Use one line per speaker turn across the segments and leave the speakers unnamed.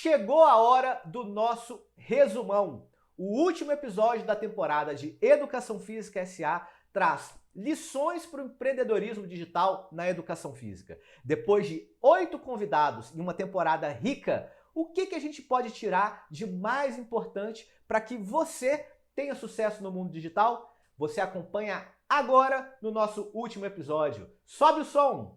Chegou a hora do nosso resumão. O último episódio da temporada de Educação Física SA traz lições para o empreendedorismo digital na educação física. Depois de 8 convidados e uma temporada rica, o que a gente pode tirar de mais importante para que você tenha sucesso no mundo digital? Você acompanha agora no nosso último episódio. Sobe o som!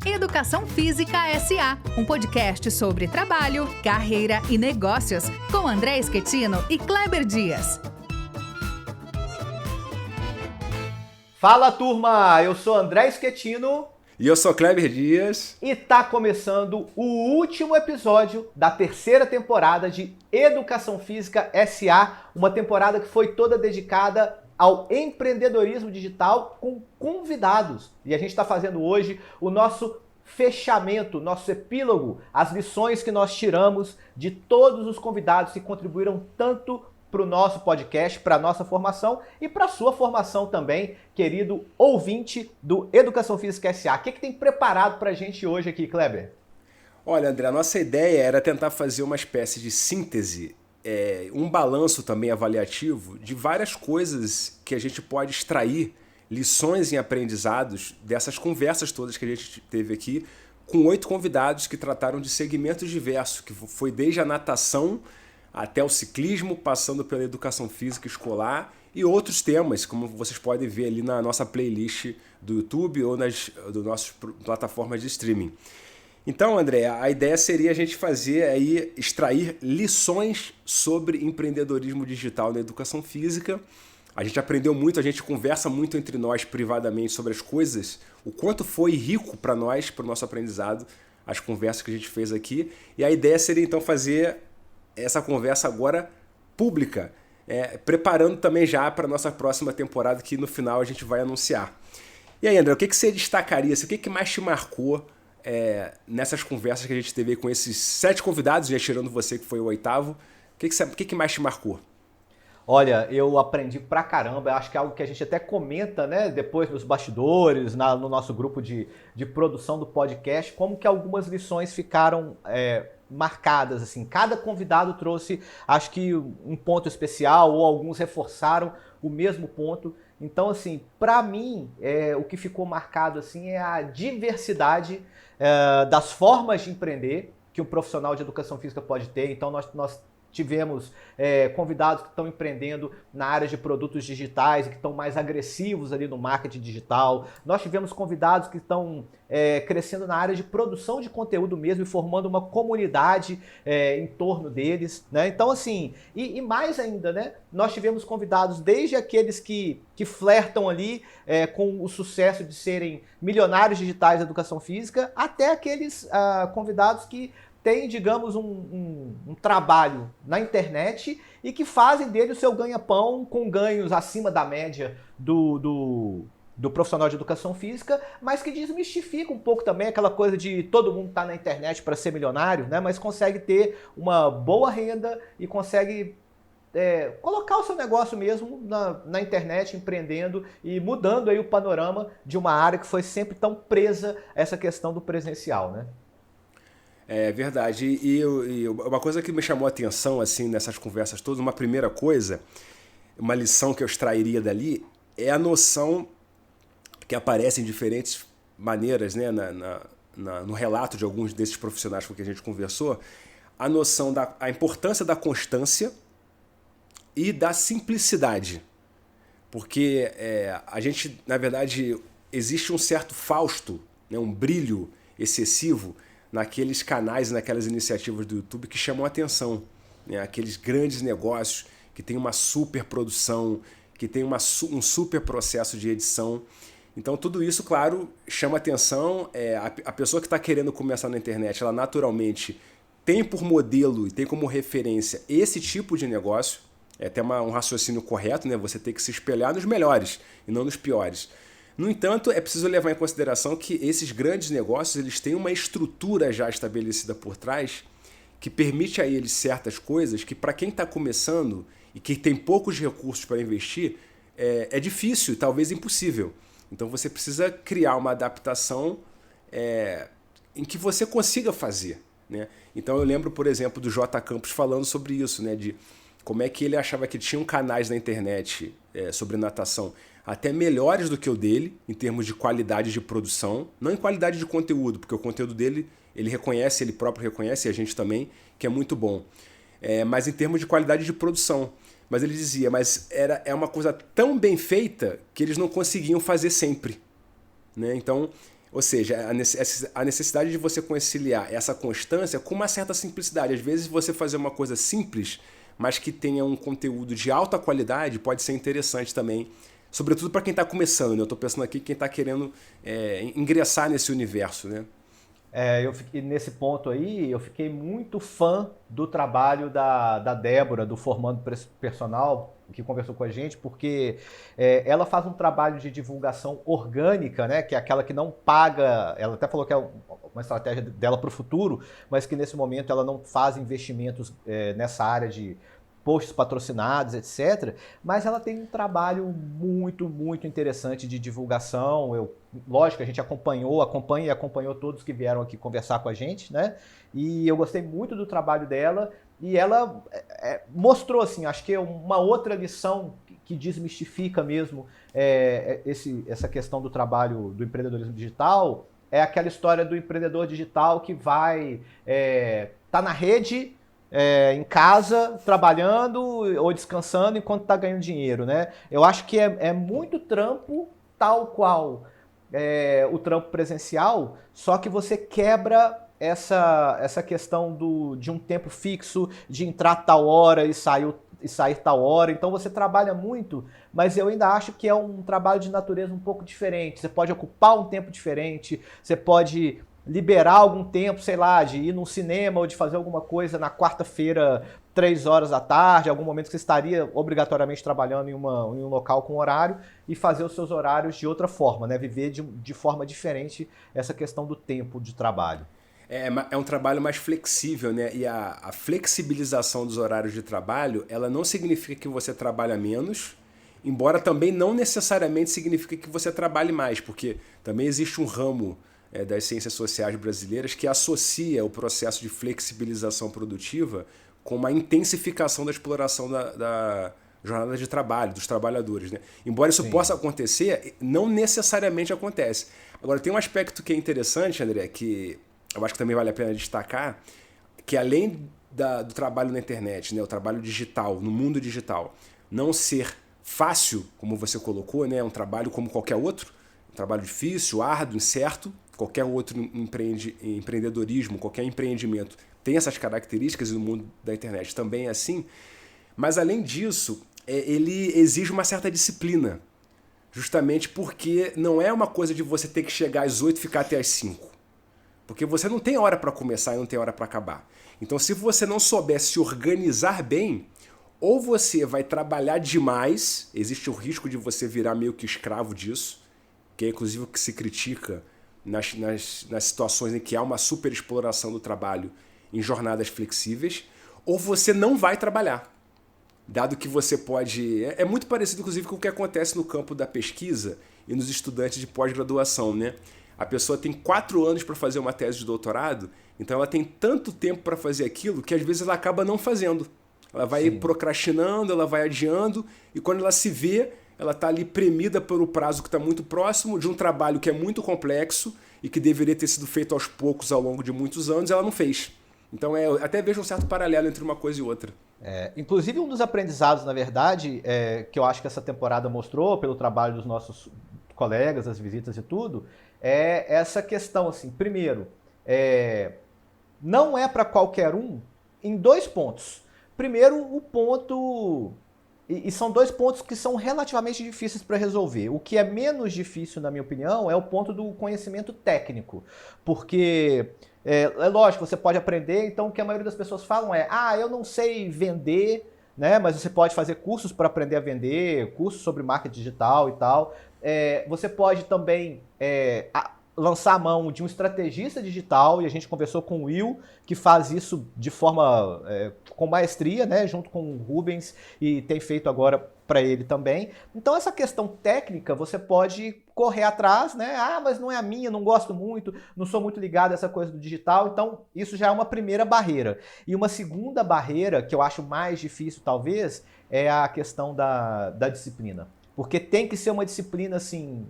Educação Física SA, um podcast sobre trabalho, carreira e negócios, com André Schettino e Kleber Dias.
Fala, turma! Eu sou André Schettino.
E eu sou Kleber Dias.
E tá começando o último episódio da terceira temporada de Educação Física SA, uma temporada que foi toda dedicada ao empreendedorismo digital com convidados. E a gente está fazendo hoje o nosso fechamento, nosso epílogo, as lições que nós tiramos de todos os convidados que contribuíram tanto para o nosso podcast, para a nossa formação e para a sua formação também, querido ouvinte do Educação Física SA. O que tem preparado para a gente hoje aqui, Kleber?
Olha, André, a nossa ideia era tentar fazer uma espécie de síntese, um balanço também avaliativo de várias coisas que a gente pode extrair, lições e aprendizados dessas conversas todas que a gente teve aqui, com 8 convidados que trataram de segmentos diversos, que foi desde a natação até o ciclismo, passando pela educação física escolar e outros temas, como vocês podem ver ali na nossa playlist do YouTube ou nas nossas plataformas de streaming. Então, André, a ideia seria a gente fazer aí, extrair lições sobre empreendedorismo digital na educação física. A gente aprendeu muito, a gente conversa muito entre nós privadamente sobre as coisas, o quanto foi rico para nós, para o nosso aprendizado, as conversas que a gente fez aqui. E a ideia seria então fazer essa conversa agora pública, preparando também já para a nossa próxima temporada, que no final a gente vai anunciar. E aí, André, o que você destacaria? O que mais te marcou nessas conversas que a gente teve com esses 7 convidados, já tirando você que foi o 8º? O que mais te marcou?
Olha, eu aprendi pra caramba, acho que é algo que a gente até comenta, né, depois nos bastidores, no nosso grupo de produção do podcast, como que algumas lições ficaram marcadas, assim. Cada convidado trouxe, acho que um ponto especial, ou alguns reforçaram o mesmo ponto. Então, assim, pra mim, o que ficou marcado, assim, é a diversidade das formas de empreender que um profissional de educação física pode ter. Então, nós tivemos convidados que estão empreendendo na área de produtos digitais e que estão mais agressivos ali no marketing digital. Nós tivemos convidados que estão crescendo na área de produção de conteúdo mesmo e formando uma comunidade em torno deles, né? Então, assim, e mais ainda, né? Nós tivemos convidados desde aqueles que flertam ali com o sucesso de serem milionários digitais da educação física, até aqueles convidados que tem, digamos, um trabalho na internet e que fazem dele o seu ganha-pão com ganhos acima da média do profissional de educação física, mas que desmistifica um pouco também aquela coisa de todo mundo tá na internet para ser milionário, né? Mas consegue ter uma boa renda e consegue colocar o seu negócio mesmo na internet, empreendendo e mudando aí o panorama de uma área que foi sempre tão presa a essa questão do presencial, né?
É verdade. E uma coisa que me chamou a atenção assim, nessas conversas todas, uma primeira coisa, uma lição que eu extrairia dali, é a noção que aparece em diferentes maneiras, né, no relato de alguns desses profissionais com que a gente conversou, a noção a importância da constância e da simplicidade. Porque a gente, na verdade, existe um certo fausto, né, um brilho excessivo naqueles canais, naquelas iniciativas do YouTube que chamam a atenção, né? Aqueles grandes negócios que tem uma super produção, que tem um super processo de edição. Então tudo isso, claro, chama atenção. A pessoa que está querendo começar na internet, ela naturalmente tem por modelo e tem como referência esse tipo de negócio. É até um raciocínio correto, né? Você tem que se espelhar nos melhores e não nos piores. No entanto, é preciso levar em consideração que esses grandes negócios eles têm uma estrutura já estabelecida por trás que permite a eles certas coisas que, para quem está começando e que tem poucos recursos para investir, é difícil, talvez impossível. Então você precisa criar uma adaptação em que você consiga fazer, né? Então eu lembro, por exemplo, do J. Campos falando sobre isso, né? De como é que ele achava que tinham canais na internet sobre natação até melhores do que o dele, em termos de qualidade de produção, não em qualidade de conteúdo, porque o conteúdo dele, ele reconhece, ele próprio reconhece, e a gente também, que é muito bom. Mas em termos de qualidade de produção. Mas ele dizia, mas é uma coisa tão bem feita que eles não conseguiam fazer sempre, né? Então, ou seja, a necessidade de você conciliar essa constância com uma certa simplicidade. Às vezes você fazer uma coisa simples, mas que tenha um conteúdo de alta qualidade, pode ser interessante também, sobretudo para quem está começando, né? Eu estou pensando aqui quem está querendo ingressar nesse universo, né?
Eu fiquei nesse ponto aí, eu fiquei muito fã do trabalho da Débora, do Formando Personal, que conversou com a gente, porque ela faz um trabalho de divulgação orgânica, né, que é aquela que não paga, ela até falou que é uma estratégia dela para o futuro, mas que nesse momento ela não faz investimentos nessa área de posts patrocinados, etc. Mas ela tem um trabalho muito, muito interessante de divulgação. Lógico, a gente acompanha e acompanhou todos que vieram aqui conversar com a gente, né? E eu gostei muito do trabalho dela. E ela mostrou, assim, acho que uma outra lição que desmistifica mesmo essa questão do trabalho do empreendedorismo digital, é aquela história do empreendedor digital que vai tá na rede, em casa, trabalhando ou descansando enquanto está ganhando dinheiro, né? Eu acho que é muito trampo, tal qual o trampo presencial, só que você quebra essa questão de um tempo fixo, de entrar tal hora e sair tal hora. Então você trabalha muito, mas eu ainda acho que é um trabalho de natureza um pouco diferente. Você pode ocupar um tempo diferente, você pode liberar algum tempo, sei lá, de ir num cinema ou de fazer alguma coisa na quarta-feira, 3 horas da tarde, algum momento que você estaria obrigatoriamente trabalhando em um local com horário, e fazer os seus horários de outra forma, né? Viver de forma diferente essa questão do tempo de trabalho.
É um trabalho mais flexível, né? E a flexibilização dos horários de trabalho, ela não significa que você trabalha menos, embora também não necessariamente significa que você trabalhe mais, porque também existe um ramo das ciências sociais brasileiras que associa o processo de flexibilização produtiva com uma intensificação da exploração da jornada de trabalho, dos trabalhadores, né? Embora isso possa acontecer, não necessariamente acontece. Agora, tem um aspecto que é interessante, André, que eu acho que também vale a pena destacar, que além do trabalho na internet, né, o trabalho digital, no mundo digital, não ser fácil, como você colocou, né, um trabalho como qualquer outro, um trabalho difícil, árduo, incerto, qualquer outro empreendedorismo, qualquer empreendimento tem essas características, e no mundo da internet também é assim, mas além disso, ele exige uma certa disciplina, justamente porque não é uma coisa de você ter que chegar às 8 e ficar até às 5. Porque você não tem hora para começar e não tem hora para acabar. Então, se você não souber se organizar bem, ou você vai trabalhar demais, existe o risco de você virar meio que escravo disso, que é inclusive o que se critica nas situações em que há uma superexploração do trabalho em jornadas flexíveis, ou você não vai trabalhar. Dado que você pode... É muito parecido, inclusive, com o que acontece no campo da pesquisa e nos estudantes de pós-graduação, né? A pessoa tem 4 anos para fazer uma tese de doutorado, então ela tem tanto tempo para fazer aquilo que às vezes ela acaba não fazendo. Ela vai procrastinando, ela vai adiando, e quando ela se vê, ela está ali premida pelo prazo que está muito próximo de um trabalho que é muito complexo e que deveria ter sido feito aos poucos ao longo de muitos anos, e ela não fez. Então eu até vejo um certo paralelo entre uma coisa e outra.
Inclusive, um dos aprendizados, na verdade, que eu acho que essa temporada mostrou pelo trabalho dos nossos colegas, as visitas e tudo, é essa questão, assim, primeiro, não é para qualquer um em 2 pontos. Primeiro, o ponto... E são 2 pontos que são relativamente difíceis para resolver. O que é menos difícil, na minha opinião, é o ponto do conhecimento técnico. Porque, é lógico, você pode aprender, então o que a maioria das pessoas falam eu não sei vender, né? Mas você pode fazer cursos para aprender a vender, cursos sobre marketing digital e tal. Você pode também lançar a mão de um estrategista digital, e a gente conversou com o Will, que faz isso de forma com maestria, né, junto com o Rubens, e tem feito agora para ele também. Então essa questão técnica você pode correr atrás, né? Ah, mas não é a minha, não gosto muito, não sou muito ligado a essa coisa do digital. Então isso já é uma primeira barreira. E uma segunda barreira, que eu acho mais difícil talvez, é a questão da disciplina. Porque tem que ser uma disciplina assim,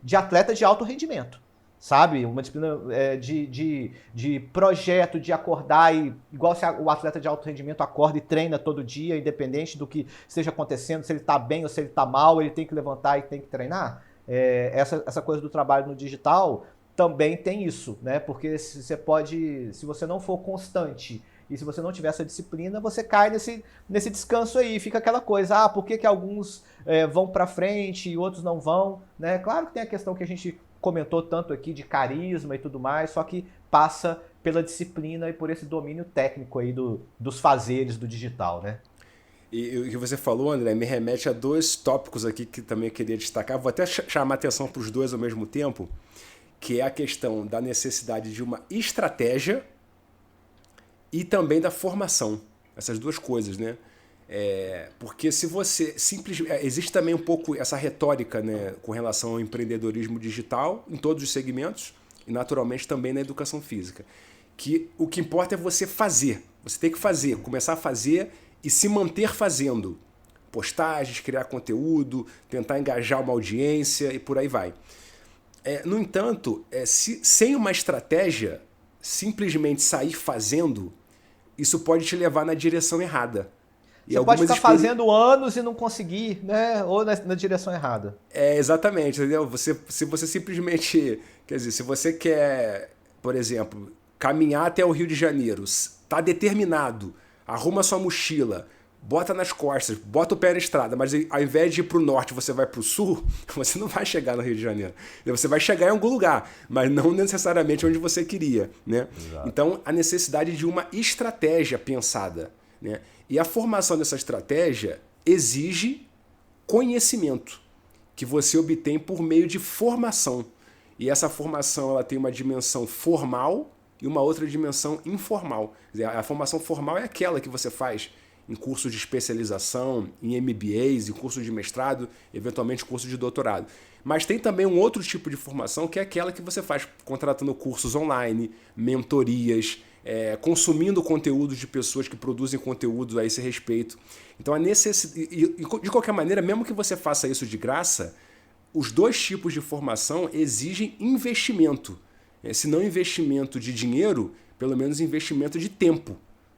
de atleta de alto rendimento. Sabe? Uma disciplina de projeto, de acordar e igual se o atleta de alto rendimento acorda e treina todo dia, independente do que esteja acontecendo, se ele está bem ou se ele está mal, ele tem que levantar e tem que treinar. Essa coisa do trabalho no digital também tem isso, né? Porque se você não for constante e se você não tiver essa disciplina, você cai nesse descanso aí, fica aquela coisa, por que alguns vão para frente e outros não vão, né? Claro que tem a questão que a gente comentou tanto aqui de carisma e tudo mais, só que passa pela disciplina e por esse domínio técnico aí dos fazeres do digital, né?
E o que você falou, André, me remete a 2 tópicos aqui que também eu queria destacar. Vou até chamar a atenção para os 2 ao mesmo tempo, que é a questão da necessidade de uma estratégia e também da formação. Essas 2 coisas, né? Porque se você simplesmente... Existe também um pouco essa retórica, né, com relação ao empreendedorismo digital em todos os segmentos e naturalmente também na educação física. Que o que importa é você fazer. Você tem que fazer, começar a fazer e se manter fazendo. Postagens, criar conteúdo, tentar engajar uma audiência e por aí vai. No entanto, sem uma estratégia, simplesmente sair fazendo, isso pode te levar na direção errada.
Você pode ficar fazendo anos e não conseguir, né? Ou na direção errada.
Exatamente, entendeu? Se você simplesmente... Quer dizer, se você quer, por exemplo, caminhar até o Rio de Janeiro, está determinado, arruma sua mochila, bota nas costas, bota o pé na estrada, mas ao invés de ir para o norte, você vai para o sul, você não vai chegar no Rio de Janeiro. Você vai chegar em algum lugar, mas não necessariamente onde você queria, né? Exato. Então, a necessidade de uma estratégia pensada, né? E a formação dessa estratégia exige conhecimento, que você obtém por meio de formação. E essa formação ela tem uma dimensão formal e uma outra dimensão informal. Quer dizer, a formação formal é aquela que você faz em cursos de especialização, em MBAs, em cursos de mestrado, eventualmente curso de doutorado. Mas tem também um outro tipo de formação que é aquela que você faz contratando cursos online, mentorias, consumindo conteúdo de pessoas que produzem conteúdo a esse respeito. Então, de qualquer maneira, mesmo que você faça isso de graça, os 2 tipos de formação exigem investimento. Se não investimento de dinheiro, pelo menos investimento de tempo,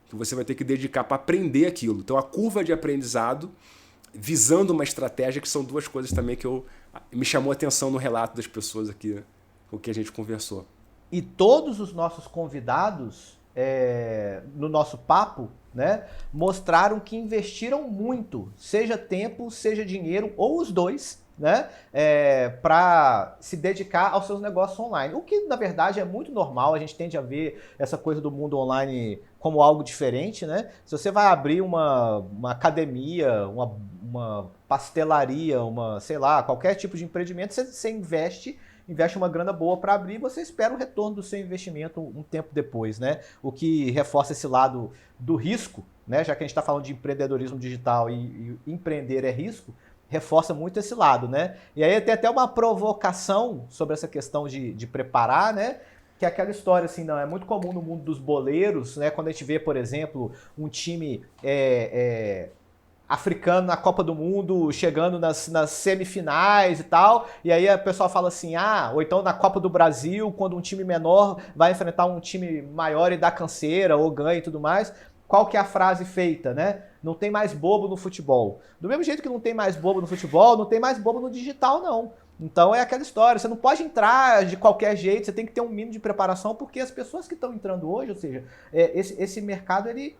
que você vai ter que dedicar para aprender aquilo. Então, a curva de aprendizado, visando uma estratégia, que são 2 coisas também que me chamou a atenção no relato das pessoas aqui, com que a gente conversou.
E todos os nossos convidados, no nosso papo, né, mostraram que investiram muito, seja tempo, seja dinheiro, ou os 2, né, para se dedicar aos seus negócios online. O que, na verdade, é muito normal, a gente tende a ver essa coisa do mundo online como algo diferente, né? Se você vai abrir uma academia, uma pastelaria, sei lá, qualquer tipo de empreendimento, você investe uma grana boa para abrir, você espera o retorno do seu investimento um tempo depois, né? O que reforça esse lado do risco, né? Já que a gente está falando de empreendedorismo digital e empreender é risco, reforça muito esse lado, né? E aí tem até uma provocação sobre essa questão de preparar, né? Que é aquela história, assim, não, é muito comum no mundo dos boleiros, né? Quando a gente vê, por exemplo, um time africano na Copa do Mundo, chegando nas semifinais e tal, e aí o pessoal fala assim, ou então na Copa do Brasil, quando um time menor vai enfrentar um time maior e dá canseira, ou ganha e tudo mais, qual que é a frase feita, né? Não tem mais bobo no futebol. Do mesmo jeito que não tem mais bobo no futebol, não tem mais bobo no digital, não. Então é aquela história, você não pode entrar de qualquer jeito, você tem que ter um mínimo de preparação, porque as pessoas que estão entrando hoje, ou seja, esse mercado, ele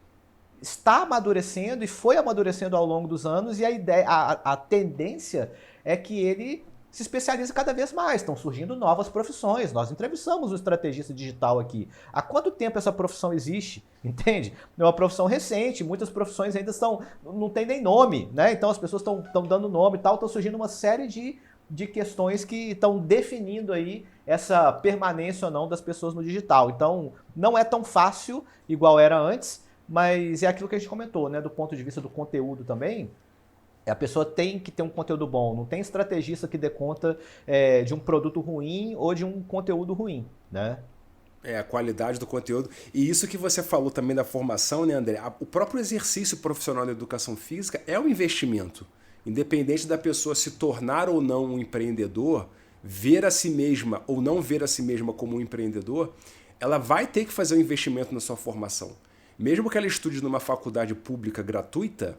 está amadurecendo e foi amadurecendo ao longo dos anos, e a tendência é que ele se especializa cada vez mais. Estão surgindo novas profissões. Nós entrevistamos um estrategista digital aqui. Há quanto tempo essa profissão existe? Entende? É uma profissão recente, muitas profissões ainda não tem nem nome, né? Então as pessoas estão dando nome e tal, estão surgindo uma série de de questões que estão definindo aí essa permanência ou não das pessoas no digital. Então, não é tão fácil igual era antes, mas é aquilo que a gente comentou, né? Do ponto de vista do conteúdo também, a pessoa tem que ter um conteúdo bom, não tem estrategista que dê conta de um produto ruim ou de um conteúdo ruim, né?
A qualidade do conteúdo. E isso que você falou também da formação, né, André? O próprio exercício profissional da educação física é um investimento. Independente da pessoa se tornar ou não um empreendedor, ver a si mesma ou não ver a si mesma como um empreendedor, ela vai ter que fazer um investimento na sua formação. Mesmo que ela estude numa faculdade pública gratuita,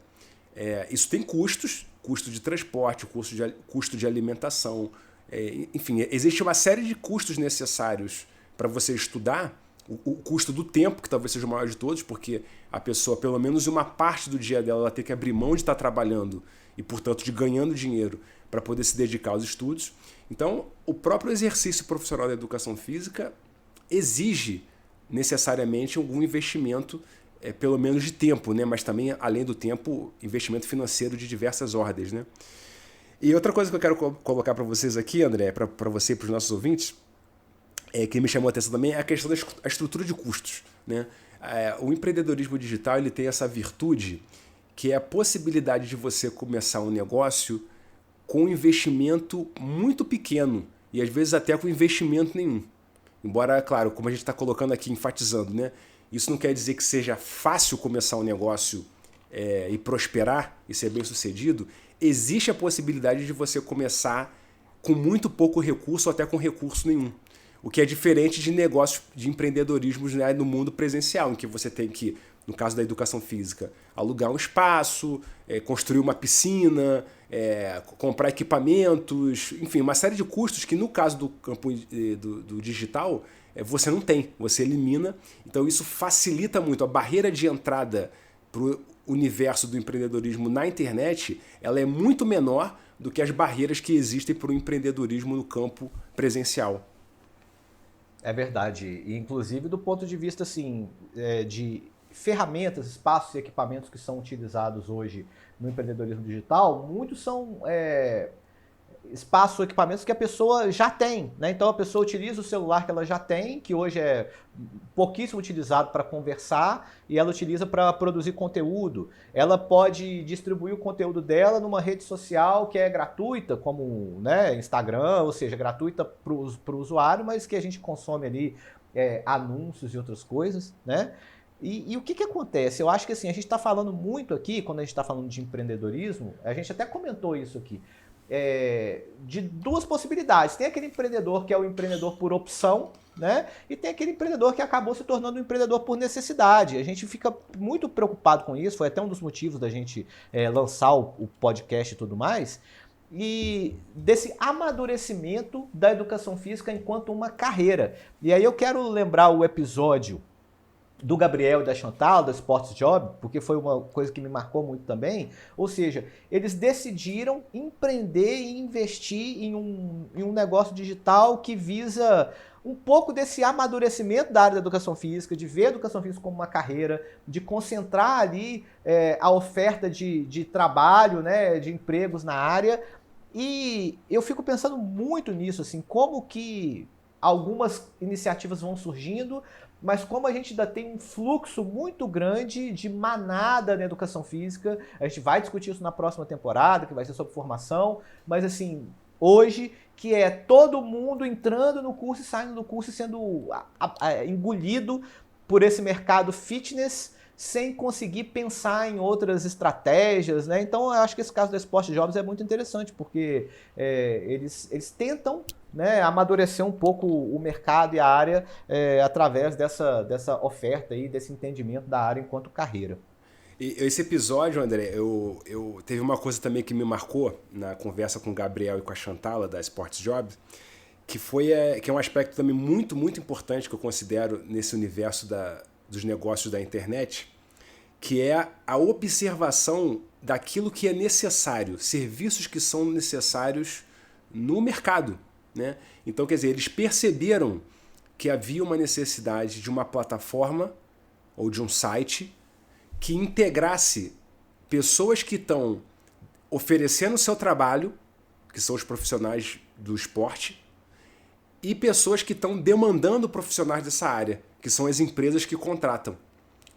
isso tem custos, custo de transporte, custo de alimentação, enfim, existe uma série de custos necessários para você estudar, o custo do tempo, que talvez seja o maior de todos, porque a pessoa, pelo menos em uma parte do dia dela, ela tem que abrir mão de estar trabalhando e, portanto, de ganhando dinheiro para poder se dedicar aos estudos. Então, o próprio exercício profissional da educação física exige necessariamente algum investimento, pelo menos de tempo, né? Mas também, além do tempo, investimento financeiro de diversas ordens, né? E outra coisa que eu quero colocar para vocês aqui, André, para você e para os nossos ouvintes, que me chamou a atenção também, é a questão da estrutura de custos, né? O empreendedorismo digital ele tem essa virtude que é a possibilidade de você começar um negócio com um investimento muito pequeno e às vezes até com investimento nenhum. Embora, claro, como a gente está colocando aqui, enfatizando, né? Isso não quer dizer que seja fácil começar um negócio e prosperar e ser bem sucedido. Existe a possibilidade de você começar com muito pouco recurso ou até com recurso nenhum. O que é diferente de negócios de empreendedorismo, né, no mundo presencial, em que você tem que, no caso da educação física, alugar um espaço, construir uma piscina, comprar equipamentos, enfim, uma série de custos que no caso do campo do digital você não tem, você elimina. Então isso facilita muito. A barreira de entrada para o universo do empreendedorismo na internet, ela é muito menor do que as barreiras que existem para o empreendedorismo no campo presencial.
É verdade. E, inclusive, do ponto de vista assim, de ferramentas, espaços e equipamentos que são utilizados hoje no empreendedorismo digital, muitos são espaços ou equipamentos que a pessoa já tem, né? Então a pessoa utiliza o celular que ela já tem, que hoje é pouquíssimo utilizado para conversar, e ela utiliza para produzir conteúdo. Ela pode distribuir o conteúdo dela numa rede social que é gratuita, como, né, Instagram, ou seja, gratuita para o usuário, mas que a gente consome ali anúncios e outras coisas, né? E o que acontece? Eu acho que assim, a gente está falando muito aqui, quando a gente está falando de empreendedorismo, a gente até comentou isso aqui, de duas possibilidades. Tem aquele empreendedor que é o empreendedor por opção, né? E tem aquele empreendedor que acabou se tornando um empreendedor por necessidade. A gente fica muito preocupado com isso, foi até um dos motivos da gente lançar o podcast e tudo mais, e desse amadurecimento da educação física enquanto uma carreira. E aí eu quero lembrar o episódio do Gabriel e da Chantal, da Sports Job, porque foi uma coisa que me marcou muito também. Ou seja, eles decidiram empreender e investir em um negócio digital que visa um pouco desse amadurecimento da área da educação física, de ver a educação física como uma carreira, de concentrar ali a oferta de trabalho, né, de empregos na área. E eu fico pensando muito nisso, assim, como que algumas iniciativas vão surgindo, mas como a gente ainda tem um fluxo muito grande de manada na educação física. A gente vai discutir isso na próxima temporada, que vai ser sobre formação, mas assim, hoje, que é todo mundo entrando no curso e saindo do curso e sendo engolido por esse mercado fitness, sem conseguir pensar em outras estratégias, né? Então, eu acho que esse caso da Sports Jobs é muito interessante, porque eles tentam, né, amadurecer um pouco o mercado e a área através dessa oferta aí, desse entendimento da área enquanto carreira.
E esse episódio, André, eu teve uma coisa também que me marcou na conversa com o Gabriel e com a Chantala da Sports Jobs, que é um aspecto também muito, muito importante que eu considero nesse universo dos negócios da internet, que é a observação daquilo que é necessário, serviços que são necessários no mercado, né? Então, quer dizer, eles perceberam que havia uma necessidade de uma plataforma ou de um site que integrasse pessoas que estão oferecendo o seu trabalho, que são os profissionais do esporte, e pessoas que estão demandando profissionais dessa área, que são as empresas que contratam.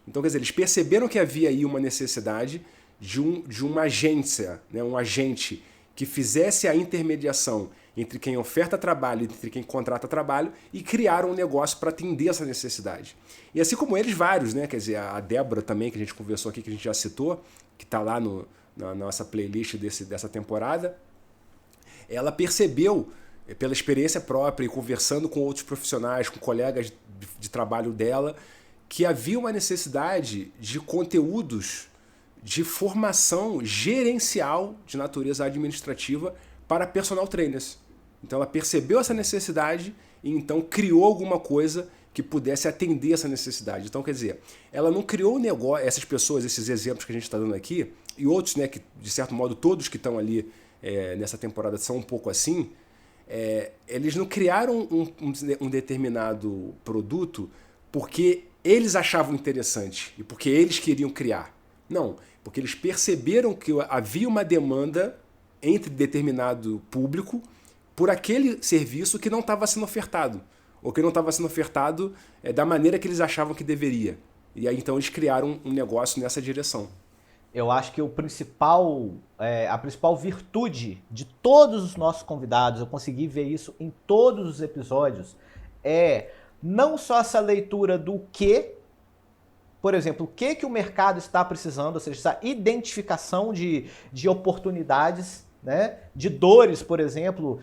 Então, quer dizer, eles perceberam que havia aí uma necessidade de uma agência, né, um agente que fizesse a intermediação entre quem oferta trabalho e entre quem contrata trabalho, e criaram um negócio para atender essa necessidade. E assim como eles, vários, né? Quer dizer, a Débora também, que a gente conversou aqui, que a gente já citou, que está lá na nossa playlist dessa temporada, ela percebeu, pela experiência própria e conversando com outros profissionais, com colegas de trabalho dela, que havia uma necessidade de conteúdos de formação gerencial de natureza administrativa para personal trainers. Então ela percebeu essa necessidade e então criou alguma coisa que pudesse atender essa necessidade. Então, quer dizer, ela não criou um negócio, essas pessoas, esses exemplos que a gente está dando aqui, e outros, né, que de certo modo todos que estão ali nessa temporada são um pouco assim, eles não criaram um determinado produto porque eles achavam interessante e porque eles queriam criar. Não, porque eles perceberam que havia uma demanda entre determinado público por aquele serviço que não estava sendo ofertado, ou que não estava sendo ofertado da maneira que eles achavam que deveria. E aí então eles criaram um negócio nessa direção.
Eu acho que a principal virtude de todos os nossos convidados, eu consegui ver isso em todos os episódios, é não só essa leitura do que, por exemplo, o que o mercado está precisando, ou seja, essa identificação de oportunidades, né, de dores, por exemplo,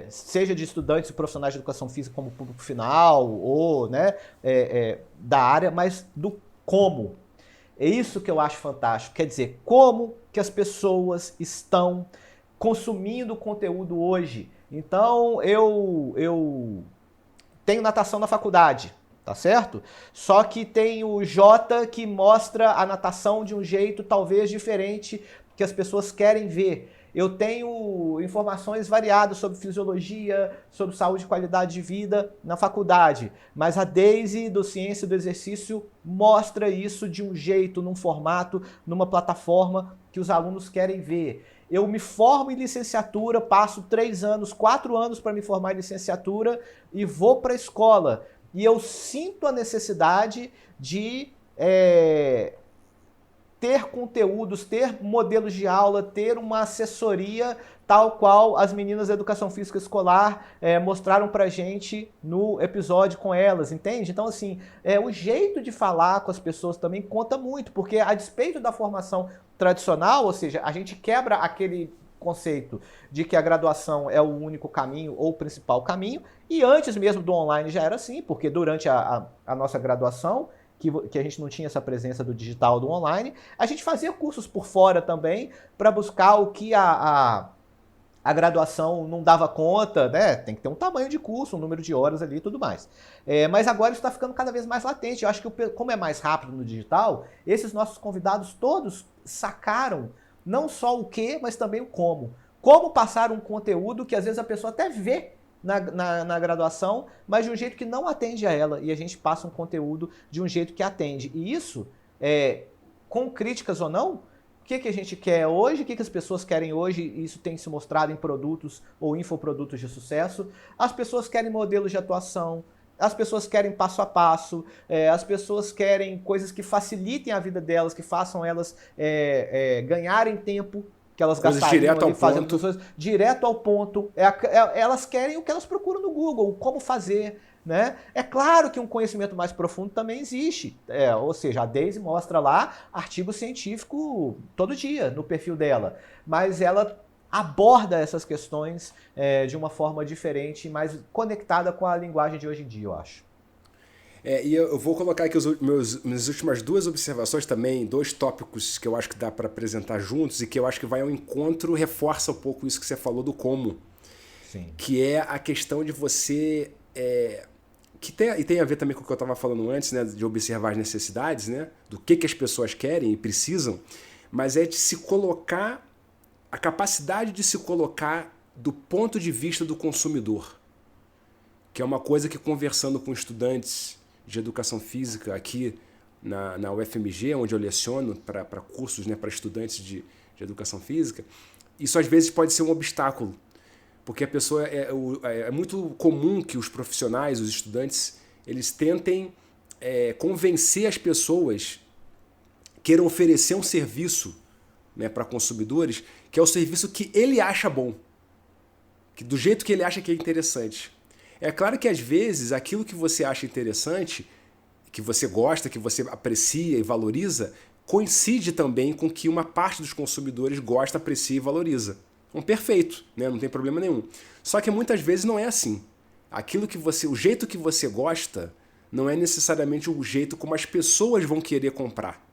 seja de estudantes e profissionais de educação física como público final, ou, né, da área, mas do como. É isso que eu acho fantástico. Quer dizer, como que as pessoas estão consumindo conteúdo hoje. Então, eu tenho natação na faculdade, tá certo? Só que tem o Jota que mostra a natação de um jeito talvez diferente que as pessoas querem ver. Eu tenho informações variadas sobre fisiologia, sobre saúde e qualidade de vida na faculdade, mas a Daisy do Ciência do Exercício mostra isso de um jeito, num formato, numa plataforma que os alunos querem ver. Eu me formo em licenciatura, passo 3 anos, 4 anos para me formar em licenciatura e vou para a escola. E eu sinto a necessidade de ter conteúdos, ter modelos de aula, ter uma assessoria tal qual as meninas da educação física escolar mostraram pra gente no episódio com elas, entende? Então, assim, o jeito de falar com as pessoas também conta muito, porque a despeito da formação tradicional, ou seja, a gente quebra aquele conceito de que a graduação é o único caminho ou o principal caminho, e antes mesmo do online já era assim, porque durante a nossa graduação, que a gente não tinha essa presença do digital, do online, a gente fazia cursos por fora também para buscar o que a graduação não dava conta, né? Tem que ter um tamanho de curso, um número de horas ali e tudo mais. Mas agora isso está ficando cada vez mais latente. Eu acho que como é mais rápido no digital, esses nossos convidados todos sacaram não só o que, mas também o como. Como passar um conteúdo que às vezes a pessoa até vê na graduação, mas de um jeito que não atende a ela, e a gente passa um conteúdo de um jeito que atende. E isso, com críticas ou não, o que a gente quer hoje, o que as pessoas querem hoje, e isso tem se mostrado em produtos ou infoprodutos de sucesso. As pessoas querem modelos de atuação, as pessoas querem passo a passo, as pessoas querem coisas que facilitem a vida delas, que façam elas ganharem tempo, que elas gastariam ali fazendo coisas direto ao ponto. Elas querem o que elas procuram no Google, como fazer, né? É claro que um conhecimento mais profundo também existe. Ou seja, a Daisy mostra lá artigo científico todo dia no perfil dela, mas ela aborda essas questões de uma forma diferente, mais conectada com a linguagem de hoje em dia, eu acho.
E eu vou colocar aqui minhas últimas 2 observações também, 2 tópicos que eu acho que dá para apresentar juntos e que eu acho que vai ao encontro, reforça um pouco isso que você falou do como. Sim. Que é a questão de você... e tem a ver também com o que eu estava falando antes, né, de observar as necessidades, né, do que as pessoas querem e precisam, mas é de se colocar, a capacidade de se colocar do ponto de vista do consumidor, que é uma coisa que, conversando com estudantes de educação física aqui na UFMG, onde eu leciono para cursos, né, para estudantes de educação física, isso às vezes pode ser um obstáculo, porque a pessoa é muito comum que os profissionais, os estudantes, eles tentem convencer as pessoas, queiram oferecer um serviço, né, para consumidores, que é o serviço que ele acha bom, que do jeito que ele acha que é interessante. É claro que às vezes aquilo que você acha interessante, que você gosta, que você aprecia e valoriza, coincide também com que uma parte dos consumidores gosta, aprecia e valoriza. Perfeito, né? Não tem problema nenhum. Só que muitas vezes não é assim. O jeito que você gosta não é necessariamente o jeito como as pessoas vão querer comprar.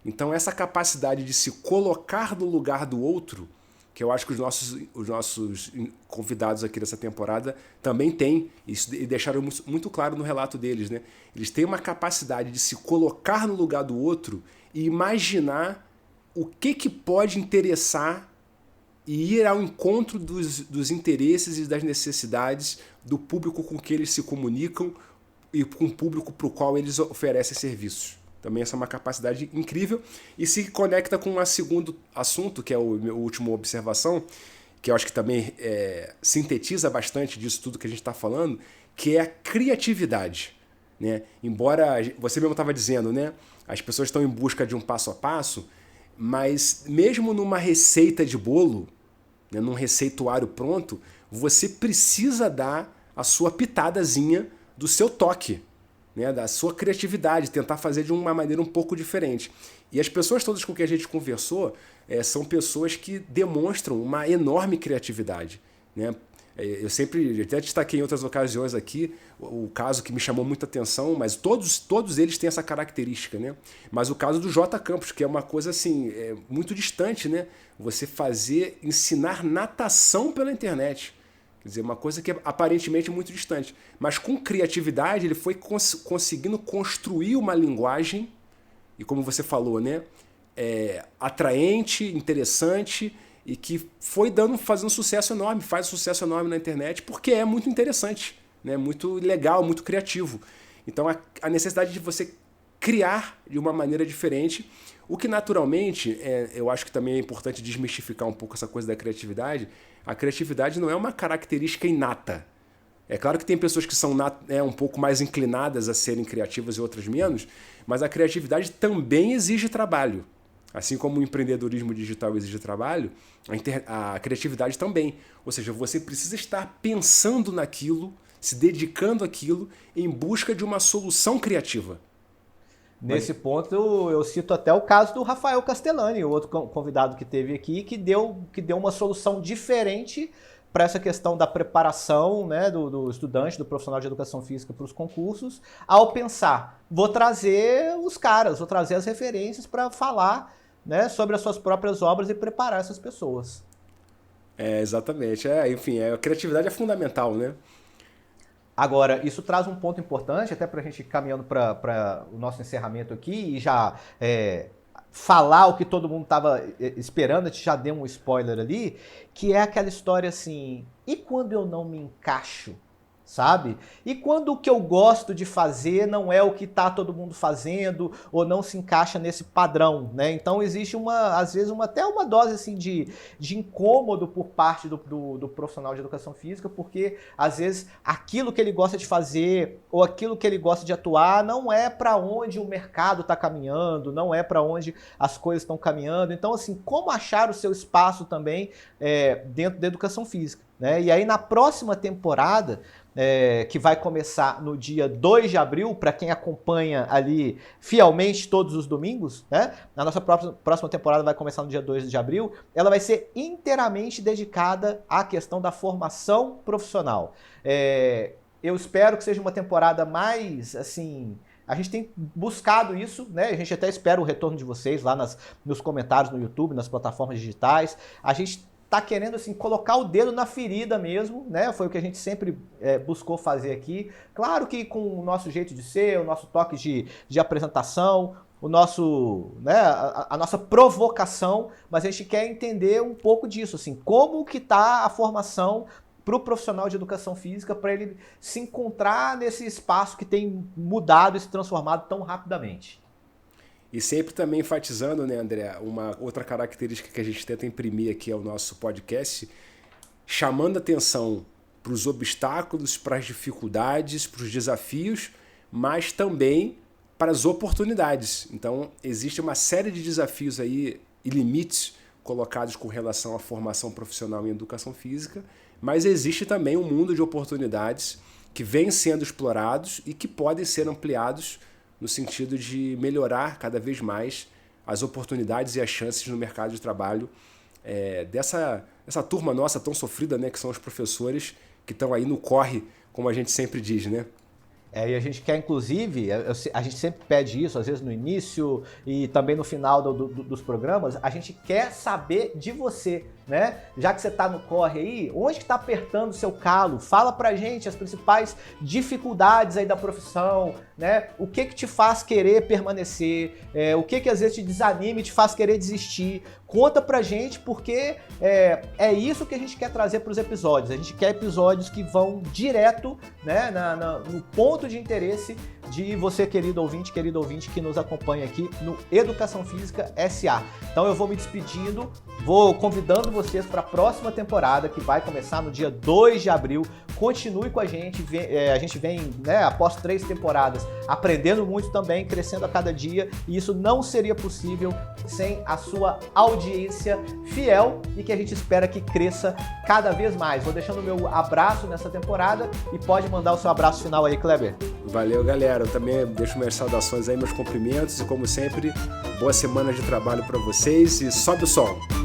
Então essa capacidade de se colocar no lugar do outro, que eu acho que os nossos convidados aqui dessa temporada também têm, e deixaram muito claro no relato deles, né? Eles têm uma capacidade de se colocar no lugar do outro e imaginar o que pode interessar e ir ao encontro dos interesses e das necessidades do público com que eles se comunicam e com o público para o qual eles oferecem serviços. Também essa é uma capacidade incrível e se conecta com um segundo assunto, que é o meu último observação, que eu acho que também sintetiza bastante disso tudo que a gente está falando, que é a criatividade, né? Embora você mesmo estava dizendo, né, as pessoas estão em busca de um passo a passo, mas mesmo numa receita de bolo, né, num receituário pronto, você precisa dar a sua pitadazinha do seu toque, né, da sua criatividade, tentar fazer de uma maneira um pouco diferente. E as pessoas todas com quem a gente conversou são pessoas que demonstram uma enorme criatividade, né? Eu sempre até destaquei em outras ocasiões aqui o caso que me chamou muita atenção, mas todos eles têm essa característica, né? Mas o caso do J. Campos, que é uma coisa assim, muito distante, né? Você ensinar natação pela internet. Quer dizer, uma coisa que é aparentemente muito distante. Mas com criatividade ele foi conseguindo construir uma linguagem, e como você falou, né? Atraente, interessante, e que foi fazendo sucesso enorme, faz sucesso enorme na internet, porque é muito interessante, né? Muito legal, muito criativo. Então a necessidade de você criar de uma maneira diferente, o que naturalmente, eu acho que também é importante desmistificar um pouco essa coisa da criatividade. A criatividade não é uma característica inata. É claro que tem pessoas que são um pouco mais inclinadas a serem criativas e outras menos, mas a criatividade também exige trabalho. Assim como o empreendedorismo digital exige trabalho, a criatividade também. Ou seja, você precisa estar pensando naquilo, se dedicando àquilo, em busca de uma solução criativa.
Nesse ponto, eu cito até o caso do Rafael Castellani, o outro convidado que teve aqui, que deu uma solução diferente para essa questão da preparação, né, do estudante, do profissional de educação física para os concursos, ao pensar, vou trazer os caras, vou trazer as referências para falar, né, sobre as suas próprias obras e preparar essas pessoas.
Exatamente. Enfim, a criatividade é fundamental, né?
Agora, isso traz um ponto importante, até para a gente ir caminhando para o nosso encerramento aqui e já falar o que todo mundo estava esperando, a gente já deu um spoiler ali, que é aquela história assim, e quando eu não me encaixo, sabe? E quando o que eu gosto de fazer não é o que está todo mundo fazendo ou não se encaixa nesse padrão, né? Então existe às vezes até uma dose assim de incômodo por parte do profissional de educação física, porque às vezes aquilo que ele gosta de fazer ou aquilo que ele gosta de atuar não é para onde o mercado está caminhando, não é para onde as coisas estão caminhando. Então assim, como achar o seu espaço também dentro da educação física, né? E aí na próxima temporada, que vai começar no dia 2 de abril, para quem acompanha ali fielmente todos os domingos, né? A nossa próxima temporada vai começar no dia 2 de abril, ela vai ser inteiramente dedicada à questão da formação profissional. Eu espero que seja uma temporada mais, assim... A gente tem buscado isso, né? A gente até espera o retorno de vocês lá nos comentários no YouTube, nas plataformas digitais. A gente tá querendo assim colocar o dedo na ferida mesmo, né? Foi o que a gente sempre buscou fazer aqui. Claro que com o nosso jeito de ser, o nosso toque de apresentação, o nosso, né, a nossa provocação, mas a gente quer entender um pouco disso, assim, como que tá a formação para o profissional de educação física, para ele se encontrar nesse espaço que tem mudado e se transformado tão rapidamente.
E sempre também enfatizando, né, André, uma outra característica que a gente tenta imprimir aqui ao nosso podcast, chamando atenção para os obstáculos, para as dificuldades, para os desafios, mas também para as oportunidades. Então, existe uma série de desafios aí e limites colocados com relação à formação profissional em educação física, mas existe também um mundo de oportunidades que vêm sendo explorados e que podem ser ampliados no sentido de melhorar cada vez mais as oportunidades e as chances no mercado de trabalho dessa turma nossa tão sofrida, né, que são os professores que estão aí no corre, como a gente sempre diz, né?
E a gente quer, inclusive, a gente sempre pede isso, às vezes no início e também no final dos programas, a gente quer saber de você, né? Já que você está no corre aí, onde que está apertando o seu calo? Fala pra gente as principais dificuldades aí da profissão, né? O que te faz querer permanecer, o que às vezes te desanima e te faz querer desistir. Conta pra gente, porque é isso que a gente quer trazer para os episódios. A gente quer episódios que vão direto, né, no ponto de interesse de você, querido ouvinte que nos acompanha aqui no Educação Física SA. Então eu vou me despedindo, vou convidando vocês para a próxima temporada, que vai começar no dia 2 de abril. Continue com a gente vem, né, após 3 temporadas, aprendendo muito também, crescendo a cada dia, e isso não seria possível sem a sua audiência fiel e que a gente espera que cresça cada vez mais. Vou deixando o meu abraço nessa temporada e pode mandar o seu abraço final aí, Kleber.
Valeu, galera. Eu também deixo minhas saudações aí, meus cumprimentos e, como sempre, boa semana de trabalho para vocês e sobe o som!